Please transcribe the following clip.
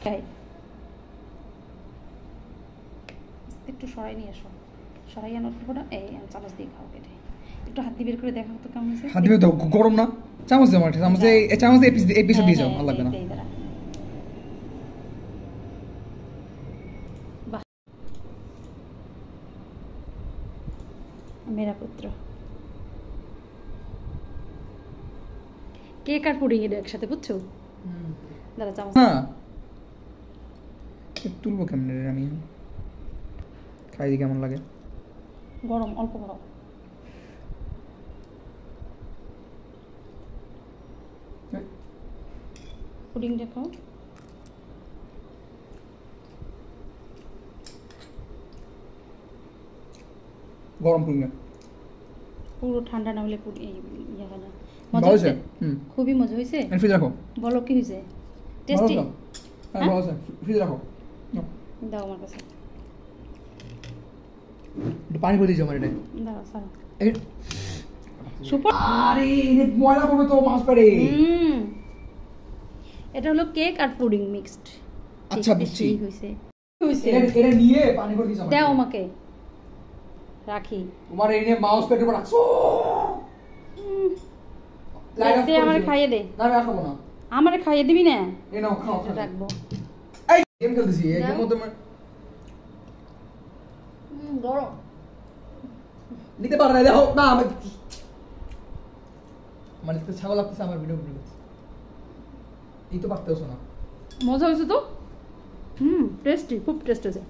তাই একটু সরাই নিয়ে আসো, সরাই আনো একটু করে, এই চামচ দিয়ে খাও কেটে, একটু হাত দিয়ে বের করে দেখাও তো কেমন হয়েছে। হাত দিয়ে তো গরম না, চামচ দিয়ে আমার চামচে চামচ দিয়ে এই পিসে দিয়ে যাও, ভালো লাগবে না। বাহ, মেরা পুত্র। কেক আর পুডিং এটা একসাথে, বুঝছো? দাঁড়া চামচ হ্যাঁ তুলবো কেমন রে আমি, খাই দি কেমন লাগে। গরম, অল্প গরম। পুডিং দেখো, গরম পুডিং পুরো ঠান্ডা না হলে ইয়ে হয় না। মজা হয়েছে? খুবই মজা হয়েছে। ফ্রিজে রাখো। বলো কি হয়েছে? টেস্টি? হ্যাঁ ভালো আছে, ফ্রিজে রাখো। দাও আমার কাছে, একটু পানি ভরে দিও আমার এটা। দাও স্যার। এই সুপার। আরে এই ময়লা পড়বে তো মাছ পারে। এটা হলো কেক আর পুডিং মিক্সড। আচ্ছা বুঝছি হইছে। এটা নিয়ে পানি ভরে দিও। দাও আমাকে, রাখি। তোমার এই নিয়ে মাউস প্যাডের উপর রাখছো। লাইট আমারে খাইয়ে দে। না আমি রাখবো না। আমারে খাইয়ে দিবি না? এই নাও খাও, রাখবো। এই গেম খেলতেছি, এই গেম মধ্যে গরম নিতে পারে না, দেখো না আমি মানে তো ছাগল লাগতেছে আমার ভিডিও করতে। এই তো পারতেছো না। মজা হয়েছে তো? টেস্টি, খুব টেস্ট হয়েছে।